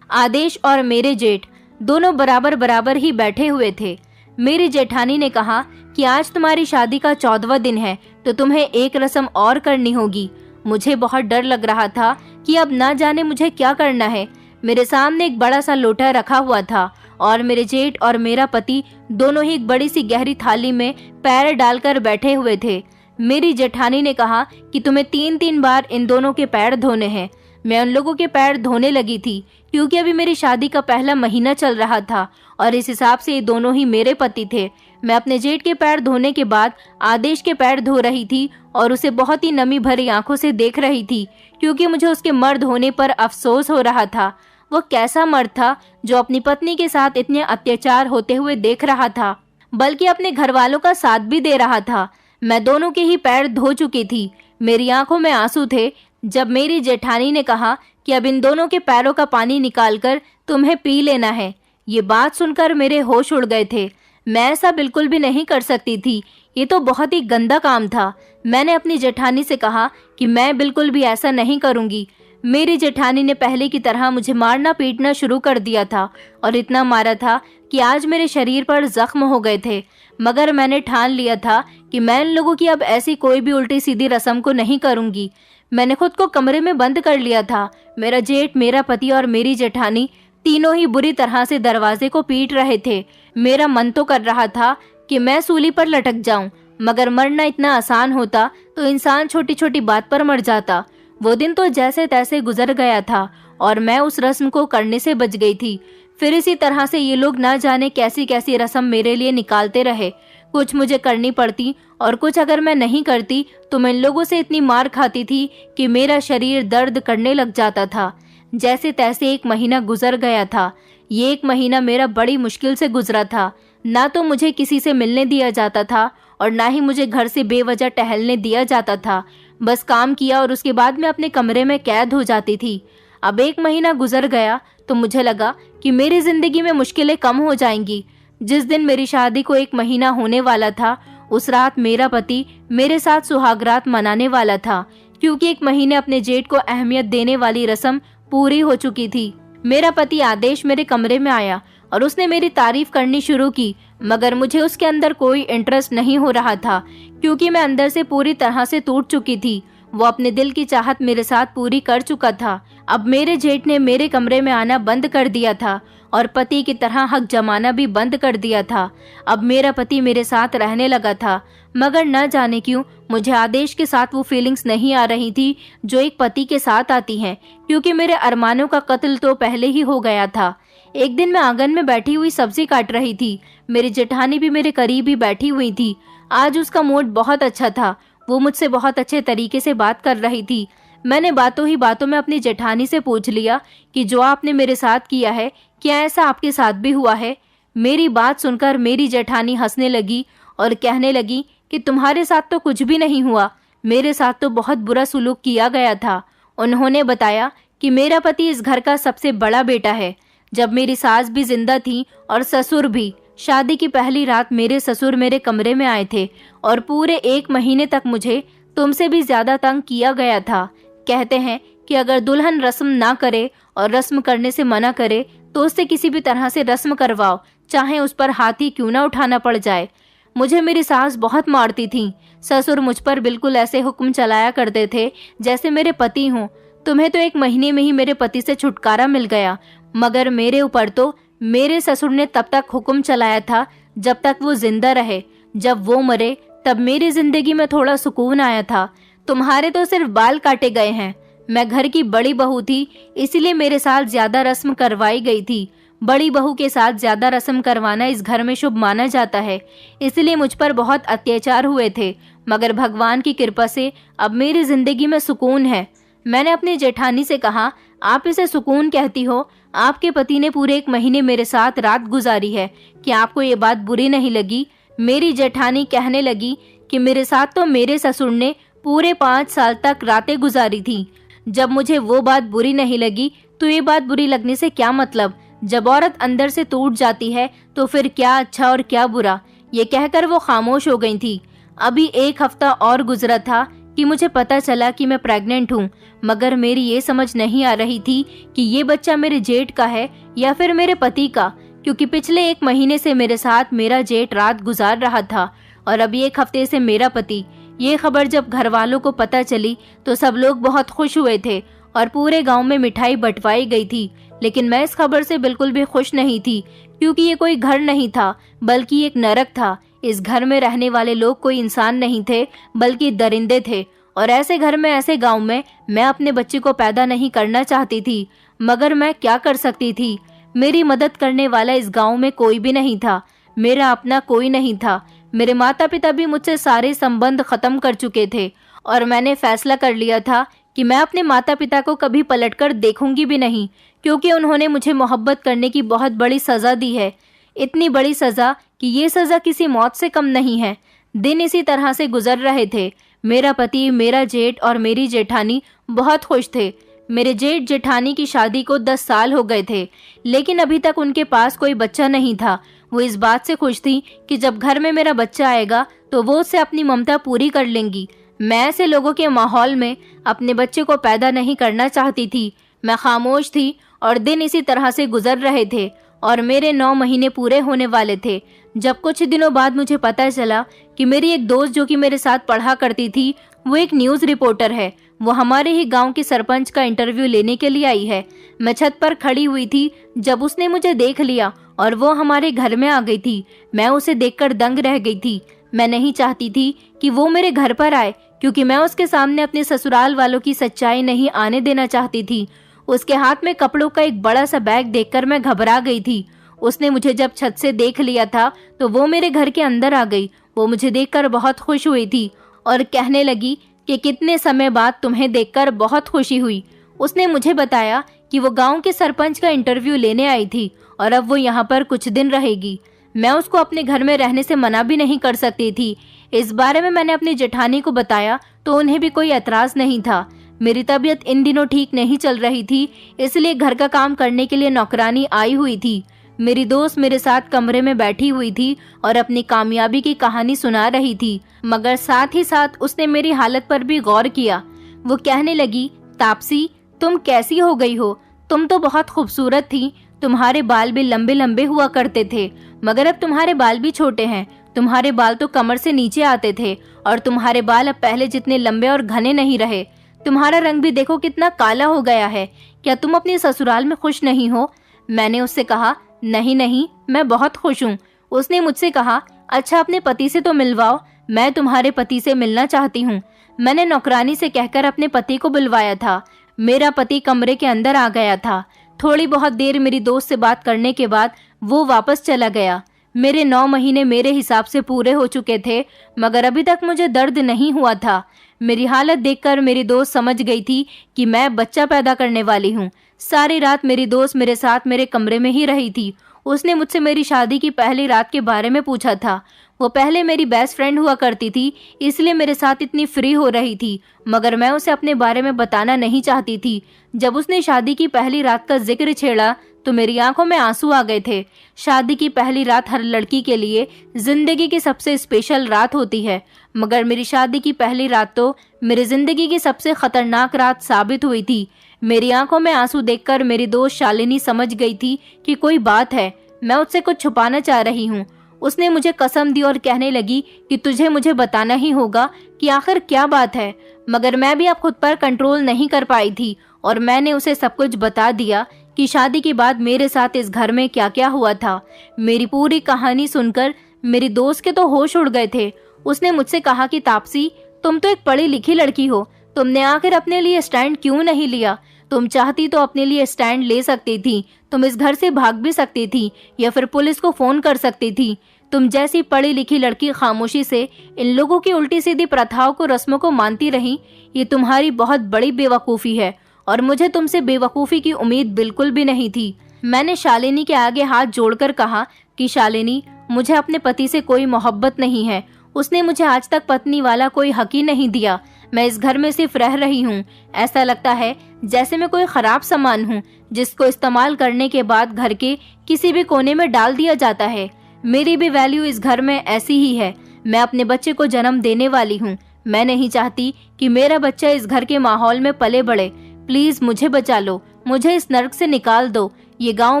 आदेश और मेरे जेठ दोनों बराबर बराबर ही बैठे हुए थे। मेरी जेठानी ने कहा कि आज तुम्हारी शादी का 14वां दिन है, तो तुम्हें एक रस्म और करनी होगी। मुझे बहुत डर लग रहा था कि अब ना जाने मुझे क्या करना है। मेरे सामने एक बड़ा सा लोटा रखा हुआ था और मेरे जेठ और मेरा पति दोनों ही एक बड़ी सी गहरी थाली में पैर डालकर बैठे हुए थे। मेरी जेठानी ने कहा कि तुम्हें 3-3 बार इन दोनों के पैर धोने हैं। मैं उन लोगों के पैर धोने लगी थी क्योंकि अभी मेरी शादी का पहला महीना चल रहा था और इस हिसाब से ये दोनों ही मेरे पति थे। मैं अपने जेठ के पैर धोने के बाद आदेश के पैर धो रही थी और उसे बहुत ही नमी भरी आंखों से देख रही थी क्योंकि मुझे उसके मर्द होने पर अफसोस हो रहा था। वो कैसा मर्द था जो अपनी पत्नी के साथ इतने अत्याचार होते हुए देख रहा था, बल्कि अपने घर वालों का साथ भी दे रहा था। मैं दोनों के ही पैर धो चुकी थी। मेरी आंखों में आंसू थे जब मेरी जेठानी ने कहा कि अब इन दोनों के पैरों का पानी निकालकर तुम्हें पी लेना है। ये बात सुनकर मेरे होश उड़ गए थे। मैं ऐसा बिल्कुल भी नहीं कर सकती थी। ये तो बहुत ही गंदा काम था। मैंने अपनी जेठानी से कहा कि मैं बिल्कुल भी ऐसा नहीं करूंगी। मेरी जेठानी ने पहले की तरह मुझे मारना पीटना शुरू कर दिया था और इतना मारा था कि आज मेरे शरीर पर जख्म हो गए थे। मगर मैंने ठान लिया था कि मैं इन लोगों की अब ऐसी कोई भी उल्टी सीधी रस्म को नहीं करूंगी। मैंने खुद को कमरे में बंद कर लिया था। मेरा जेठ, मेरा पति और मेरी जेठानी तीनों ही बुरी तरह से दरवाजे को पीट रहे थे। मेरा मन तो कर रहा था कि मैं सूली पर लटक जाऊं, मगर मरना इतना आसान होता तो इंसान छोटी छोटी बात पर मर जाता। वो दिन तो जैसे तैसे गुजर गया था और मैं उस रस्म को करने से बच गई थी। फिर इसी तरह से ये लोग ना जाने कैसी कैसी रस्म मेरे लिए निकालते रहे। कुछ मुझे करनी पड़ती और कुछ अगर मैं नहीं करती तो मैं इन लोगों से इतनी मार खाती थी कि मेरा शरीर दर्द करने लग जाता था। जैसे तैसे 1 महीना गुजर गया था। ये 1 महीना मेरा बड़ी मुश्किल से गुजरा था। ना तो मुझे किसी से मिलने दिया जाता था और ना ही मुझे घर से बेवजह टहलने दिया जाता था। बस काम किया और उसके बाद मैं अपने कमरे में कैद हो जाती थी। अब 1 महीना गुजर गया तो मुझे लगा कि मेरी जिंदगी में मुश्किलें कम हो जाएंगी। जिस दिन मेरी शादी को 1 महीना होने वाला था, उस रात मेरा पति मेरे साथ सुहागरात मनाने वाला था, क्योंकि 1 महीने अपने जेठ को अहमियत देने वाली रस्म पूरी हो चुकी थी। मेरा पति आदेश मेरे कमरे में आया और उसने मेरी तारीफ करनी शुरू की, मगर मुझे उसके अंदर कोई इंटरेस्ट नहीं हो रहा था क्योंकि मैं अंदर से पूरी तरह से टूट चुकी थी। वो अपने दिल की चाहत मेरे साथ पूरी कर चुका था। अब मेरे जेठ ने मेरे कमरे में आना बंद कर दिया था और पति की तरह हक जमाना भी बंद कर दिया था। अब मेरा पति मेरे साथ रहने लगा था, मगर न जाने क्यों मुझे आदेश के साथ वो फीलिंग्स नहीं आ रही थी जो एक पति के साथ आती हैं, क्योंकि मेरे अरमानों का कत्ल तो पहले ही हो गया था। एक दिन मैं आंगन में बैठी हुई सब्जी काट रही थी। मेरी जेठानी भी मेरे करीब ही बैठी हुई थी। आज उसका मूड बहुत अच्छा था। वो मुझसे बहुत अच्छे तरीके से बात कर रही थी। मैंने बातों ही बातों में अपनी जेठानी से पूछ लिया कि जो आपने मेरे साथ किया है, क्या ऐसा आपके साथ भी हुआ है? मेरी बात सुनकर मेरी जेठानी हंसने लगी और कहने लगी कि तुम्हारे साथ तो कुछ भी नहीं हुआ, मेरे साथ तो बहुत बुरा सुलूक किया गया था। उन्होंने बताया कि मेरा पति इस घर का सबसे बड़ा बेटा है। जब मेरी सास भी जिंदा थी और ससुर भी, शादी की पहली रात मेरे ससुर मेरे कमरे में आए थे और पूरे 1 महीने तक मुझे तुमसे भी ज्यादा तंग किया गया था। कहते हैं कि अगर दुल्हन रस्म ना करे और रस्म करने से मना करे तो उससे किसी भी तरह से रस्म करवाओ, चाहे उस पर हाथ ही क्यों ना उठाना पड़ जाए। मुझे मेरी सास बहुत मारती थी। ससुर मुझ पर बिल्कुल ऐसे हुक्म चलाया करते थे जैसे मेरे पति हों। तुम्हें तो 1 महीने में ही मेरे पति से छुटकारा मिल गया, मगर मेरे ऊपर तो मेरे ससुर ने तब तक हुक्म चलाया था जब तक वो जिंदा रहे। जब वो मरे तब मेरी जिंदगी में थोड़ा सुकून आया था। तुम्हारे तो सिर्फ बाल काटे गए हैं। मैं घर की बड़ी बहू थी, इसीलिए मेरे साथ ज्यादा रस्म करवाई गई थी। बड़ी बहू के साथ ज्यादा रस्म करवाना इस घर में शुभ माना जाता है, इसलिए मुझ पर बहुत अत्याचार हुए थे, मगर भगवान की कृपा से अब मेरी जिंदगी में सुकून है। मैंने अपनी जेठानी से कहा, आप इसे सुकून कहती हो? आपके पति ने पूरे 1 महीने मेरे साथ रात गुजारी है। क्या आपको ये बात बुरी नहीं लगी? मेरी जेठानी कहने लगी कि मेरे साथ तो मेरे ससुर ने पूरे 5 साल तक रातें गुजारी थी। जब मुझे वो बात बुरी नहीं लगी तो ये बात बुरी लगने से क्या मतलब। जब औरत अंदर से टूट जाती है तो फिर क्या अच्छा और क्या बुरा। ये कहकर वो खामोश हो गई थी। अभी 1 हफ्ता और गुजरा था कि मुझे पता चला कि मैं प्रेग्नेंट हूँ, मगर मेरी ये समझ नहीं आ रही थी कि ये बच्चा मेरे जेठ का है या फिर मेरे पति का, क्योंकि पिछले 1 महीने से मेरे साथ मेरा जेठ रात गुजार रहा था और अभी 1 हफ्ते से मेरा पति। ये खबर जब घर वालों को पता चली तो सब लोग बहुत खुश हुए थे और पूरे गांव में मिठाई बंटवाई गई थी। लेकिन मैं इस खबर से बिल्कुल भी खुश नहीं थी, क्योंकि ये कोई घर नहीं था बल्कि एक नरक था। इस घर में रहने वाले लोग कोई इंसान नहीं थे बल्कि दरिंदे थे, और ऐसे घर में, ऐसे गांव में मैं अपने बच्चे को पैदा नहीं करना चाहती थी। मगर मैं क्या कर सकती थी। मेरी मदद करने वाला इस गांव में कोई भी नहीं था। मेरा अपना कोई नहीं था। मेरे माता पिता भी मुझसे सारे संबंध खत्म कर चुके थे और मैंने फैसला कर लिया था कि मैं अपने माता पिता को कभी पलटकर देखूंगी भी नहीं, क्योंकि उन्होंने मुझे मोहब्बत करने की बहुत बड़ी सजा दी है। इतनी बड़ी सजा कि ये सजा किसी मौत से कम नहीं है। दिन इसी तरह से गुजर रहे थे। मेरा पति, मेरा जेठ और मेरी जेठानी बहुत खुश थे। मेरे जेठ जेठानी की शादी को 10 साल हो गए थे, लेकिन अभी तक उनके पास कोई बच्चा नहीं था। वो इस बात से खुश थी कि जब घर में मेरा बच्चा आएगा तो वो उससे अपनी ममता पूरी कर लेंगी। मैं ऐसे लोगों के माहौल में अपने बच्चे को पैदा नहीं करना चाहती थी। मैं खामोश थी और दिन इसी तरह से गुजर रहे थे और मेरे 9 महीने पूरे होने वाले थे जब कुछ दिनों बाद मुझे पता चला कि मेरी एक दोस्त जो कि मेरे साथ पढ़ा करती थी, वो एक न्यूज़ रिपोर्टर है। वो हमारे ही गांव के सरपंच का इंटरव्यू लेने के लिए आई है। मैं छत पर खड़ी हुई थी जब उसने मुझे देख लिया और वो हमारे घर में आ गई थी। मैं उसे देखकर दंग रह गई थी। मैं नहीं चाहती थी कि वो मेरे घर पर आए, क्योंकि मैं उसके सामने अपने ससुराल वालों की सच्चाई नहीं आने देना चाहती थी। उसके हाथ में कपड़ों का एक बड़ा सा बैग देखकर मैं घबरा गई थी। उसने मुझे जब छत से देख लिया था तो वो मेरे घर के अंदर आ गई। वो मुझे देखकर बहुत खुश हुई थी और कहने लगी कि कितने समय बाद तुम्हें देखकर बहुत खुशी हुई। उसने मुझे बताया कि वो गांव के सरपंच का इंटरव्यू लेने आई थी और अब वो यहाँ पर कुछ दिन रहेगी। मैं उसको अपने घर में रहने से मना भी नहीं कर सकती थी। इस बारे में मैंने अपनी जेठानी को बताया तो उन्हें भी कोई एतराज नहीं था। मेरी तबीयत इन दिनों ठीक नहीं चल रही थी, इसलिए घर का काम करने के लिए नौकरानी आई हुई थी। मेरी दोस्त मेरे साथ कमरे में बैठी हुई थी और अपनी कामयाबी की कहानी सुना रही थी, मगर साथ ही साथ उसने मेरी हालत पर भी गौर किया। वो कहने लगी, तापसी, तुम कैसी हो गई हो? तुम तो बहुत खूबसूरत थी। तुम्हारे बाल भी लंबे लंबे हुआ करते थे, मगर अब तुम्हारे बाल भी छोटे हैं। तुम्हारे बाल तो कमर से नीचे आते थे और तुम्हारे बाल अब पहले जितने लंबे और घने नहीं रहे। तुम्हारा रंग भी देखो कितना काला हो गया है। क्या तुम अपने ससुराल में खुश नहीं हो? मैंने उससे कहा, नहीं नहीं, मैं बहुत खुश हूँ। उसने मुझसे कहा, अच्छा अपने पति से तो मिलवाओ, मैं तुम्हारे पति से मिलना चाहती हूँ। मैंने नौकरानी से कहकर अपने पति को बुलवाया था। मेरा पति कमरे के अंदर आ गया था। थोड़ी बहुत देर मेरी दोस्त से बात करने के बाद वो वापस चला गया। मेरे 9 महीने मेरे हिसाब से पूरे हो चुके थे, मगर अभी तक मुझे दर्द नहीं हुआ था। मेरी हालत देखकर मेरी दोस्त समझ गई थी कि मैं बच्चा पैदा करने वाली हूँ। सारी रात मेरी दोस्त मेरे साथ मेरे कमरे में ही रही थी। उसने मुझसे मेरी शादी की पहली रात के बारे में पूछा था। वो पहले मेरी बेस्ट फ्रेंड हुआ करती थी, इसलिए मेरे साथ इतनी फ्री हो रही थी, मगर मैं उसे अपने बारे में बताना नहीं चाहती थी। जब उसने शादी की पहली रात का जिक्र छेड़ा तो मेरी आंखों में आंसू आ गए थे। शादी की पहली रात हर लड़की के लिए जिंदगी की सबसे स्पेशल रात होती है, मगर मेरी शादी की पहली रात तो मेरी जिंदगी की सबसे खतरनाक रात साबित हुई थी। मेरी आंखों में आंसू देखकर मेरी दोस्त शालिनी समझ गई थी कि कोई बात है, मैं उससे कुछ छुपाना चाह रही हूँ। उसने मुझे कसम दी और कहने लगी कि तुझे मुझे बताना ही होगा कि आखिर क्या बात है। मगर मैं भी अब खुद पर कंट्रोल नहीं कर पाई थी और मैंने उसे सब कुछ बता दिया कि शादी के बाद मेरे साथ इस घर में क्या क्या हुआ था। मेरी पूरी कहानी सुनकर मेरी दोस्त के तो होश उड़ गए थे। उसने मुझसे कहा कि तापसी, तुम तो एक पढ़ी लिखी लड़की हो, तुमने आखिर अपने लिए स्टैंड क्यों नहीं लिया? तुम चाहती तो अपने लिए स्टैंड ले सकती थी। तुम इस घर से भाग भी सकती थी या फिर पुलिस को फोन कर सकती थी। तुम जैसी पढ़ी लिखी लड़की खामोशी से इन लोगों की उल्टी सीधी प्रथाओं को, रस्मों को मानती रही। ये तुम्हारी बहुत बड़ी बेवकूफ़ी है और मुझे तुमसे बेवकूफ़ी की उम्मीद बिल्कुल भी नहीं थी। मैंने शालिनी के आगे हाथ जोड़कर कहा कि शालिनी, मुझे अपने पति से कोई मोहब्बत नहीं है। उसने मुझे आज तक पत्नी वाला कोई हक ही नहीं दिया। मैं इस घर में सिर्फ रह रही हूँ। ऐसा लगता है जैसे मैं कोई खराब सामान हूँ जिसको इस्तेमाल करने के बाद घर के किसी भी कोने में डाल दिया जाता है। मेरी भी वैल्यू इस घर में ऐसी ही है। मैं अपने बच्चे को जन्म देने वाली हूँ। मैं नहीं चाहती कि मेरा बच्चा इस घर के माहौल में पले बढ़े। प्लीज मुझे बचा लो, मुझे इस नर्क से निकाल दो। ये गांव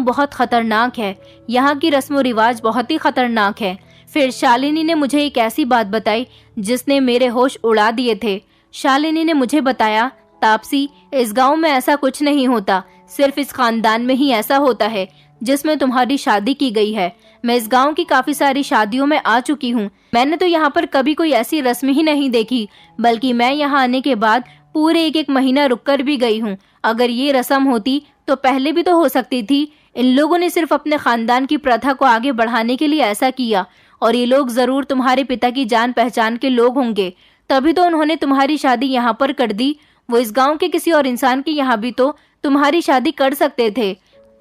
बहुत खतरनाक है। यहाँ की रस्म रिवाज बहुत ही खतरनाक है। फिर शालिनी ने मुझे एक ऐसी बात बताई जिसने मेरे होश उड़ा दिए थे। शालिनी ने मुझे बताया, तापसी, इस गांव में ऐसा कुछ नहीं होता, सिर्फ इस खानदान में ही ऐसा होता है जिसमें तुम्हारी शादी की गई है। मैं इस गांव की काफी सारी शादियों में आ चुकी हूँ। मैंने तो यहाँ पर कभी कोई ऐसी रस्म ही नहीं देखी, बल्कि मैं यहाँ आने के बाद पूरे एक महीना रुककर भी गई हूँ। अगर ये रस्म होती तो पहले भी तो हो सकती थी। इन लोगों ने सिर्फ अपने खानदान की प्रथा को आगे बढ़ाने के लिए ऐसा किया, और ये लोग जरूर तुम्हारे पिता की जान पहचान के लोग होंगे, तभी तो उन्होंने तुम्हारी शादी यहाँ पर कर दी। वो इस गांव के किसी और इंसान के यहाँ भी तो तुम्हारी शादी कर सकते थे।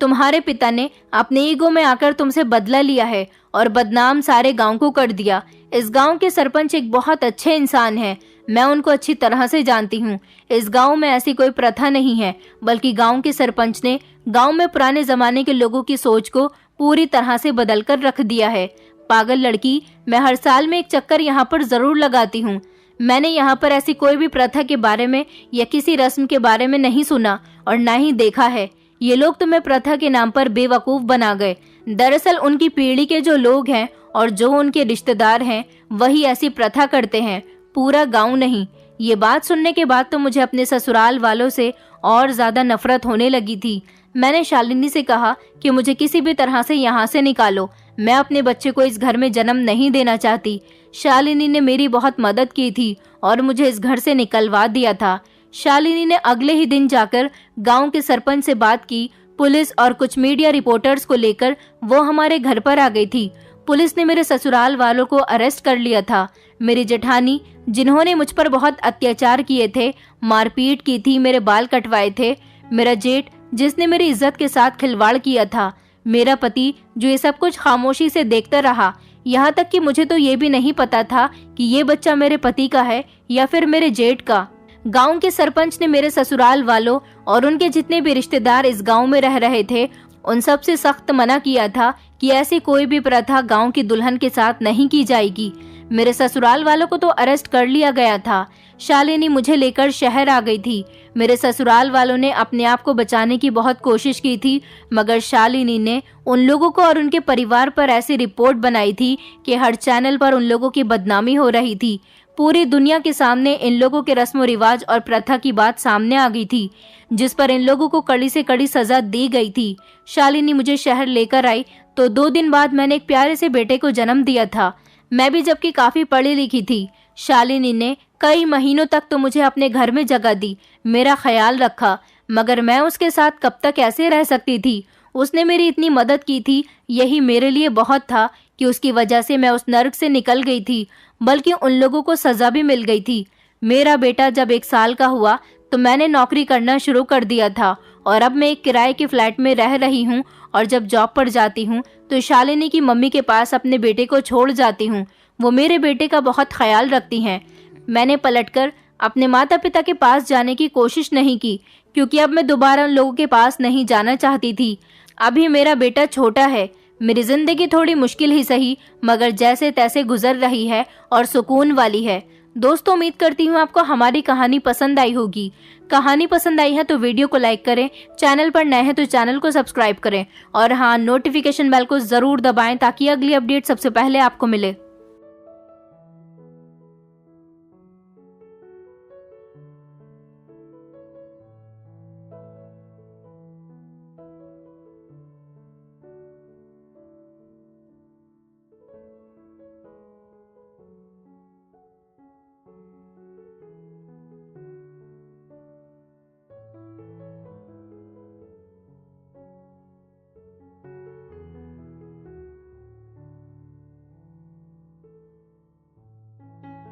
तुम्हारे पिता ने अपने ईगो में आकर तुमसे बदला लिया है और बदनाम सारे गांव को कर दिया। इस गांव के सरपंच एक बहुत अच्छे इंसान हैं। मैं उनको अच्छी तरह से जानती हूँ। इस गांव में ऐसी कोई प्रथा नहीं है, बल्कि गांव के सरपंच ने गांव में पुराने जमाने के लोगों की सोच को पूरी तरह से बदल कर रख दिया है। पागल लड़की, मैं हर साल में एक चक्कर यहाँ पर जरूर लगाती हूँ। मैंने यहाँ पर ऐसी कोई भी प्रथा के बारे में या किसी रस्म के बारे में नहीं सुना और न ही देखा है। ये लोग तुम्हें प्रथा के नाम पर बेवकूफ बना गए। दरअसल उनकी पीढ़ी के जो लोग हैं और जो उनके रिश्तेदार हैं वही ऐसी प्रथा करते हैं, पूरा गांव नहीं। ये बात सुनने के बाद तो मुझे अपने ससुराल वालों से और ज्यादा नफरत होने लगी थी। मैंने शालिनी से कहा कि मुझे किसी भी तरह से यहाँ से निकालो। मैं अपने बच्चे को इस घर में जन्म नहीं देना चाहती। शालिनी ने मेरी बहुत मदद की थी और मुझे इस घर से निकलवा दिया था। शालिनी ने अगले ही दिन जाकर गांव के सरपंच से बात की। पुलिस और कुछ मीडिया रिपोर्टर्स को लेकर वो हमारे घर पर आ गई थी। पुलिस ने मेरे ससुराल वालों को अरेस्ट कर लिया था। मेरी जेठानी, जिन्होंने मुझ पर बहुत अत्याचार किए थे, मारपीट की थी, मेरे बाल कटवाए थे, मेरा जेठ, जिसने मेरी इज्जत के साथ खिलवाड़ किया था, मेरा पति, जो ये सब कुछ खामोशी से देखता रहा। यहाँ तक कि मुझे तो ये भी नहीं पता था कि ये बच्चा मेरे पति का है या फिर मेरे जेठ का। गांव के सरपंच ने मेरे ससुराल वालों और उनके जितने भी रिश्तेदार इस गांव में रह रहे थे उन सब से सख्त मना किया था कि ऐसी कोई भी प्रथा गांव की दुल्हन के साथ नहीं की जाएगी। मेरे ससुराल वालों को तो अरेस्ट कर लिया गया था। शालिनी मुझे लेकर शहर आ गई थी। मेरे ससुराल वालों ने अपने आप को बचाने की बहुत कोशिश की थी, मगर शालिनी ने उन लोगों को और उनके परिवार पर ऐसी रिपोर्ट बनाई थी कि हर चैनल पर उन लोगों की बदनामी हो रही थी। पूरी दुनिया के सामने इन लोगों के रस्म रिवाज और प्रथा की बात सामने आ गई थी, जिस पर इन लोगों को कड़ी से कड़ी सजा दी गई थी। शालिनी मुझे शहर लेकर आई तो 2 दिन बाद मैंने एक प्यारे से बेटे को जन्म दिया था। मैं भी जबकि काफी पढ़ी लिखी थी। शालिनी ने कई महीनों तक तो मुझे अपने घर में जगह दी, मेरा ख्याल रखा, मगर मैं उसके साथ कब तक ऐसे रह सकती थी। उसने मेरी इतनी मदद की थी, यही मेरे लिए बहुत था कि उसकी वजह से मैं उस नर्क से निकल गई थी, बल्कि उन लोगों को सजा भी मिल गई थी। मेरा बेटा जब 1 साल का हुआ तो मैंने नौकरी करना शुरू कर दिया था और अब मैं एक किराए के फ्लैट में रह रही हूँ और जब जॉब पर जाती हूँ तो शालिनी की मम्मी के पास अपने बेटे को छोड़ जाती हूँ। वो मेरे बेटे का बहुत ख्याल रखती हैं। मैंने पलटकर अपने माता पिता के पास जाने की कोशिश नहीं की, क्योंकि अब मैं दोबारा उन लोगों के पास नहीं जाना चाहती थी। अभी मेरा बेटा छोटा है। मेरी जिंदगी थोड़ी मुश्किल ही सही, मगर जैसे तैसे गुजर रही है और सुकून वाली है। दोस्तों, उम्मीद करती हूँ आपको हमारी कहानी पसंद आई होगी। कहानी पसंद आई है तो वीडियो को लाइक करें, चैनल पर नए हैं तो चैनल को सब्सक्राइब करें और हाँ, नोटिफिकेशन बेल को जरूर दबाएं ताकि अगली अपडेट सबसे पहले आपको मिले।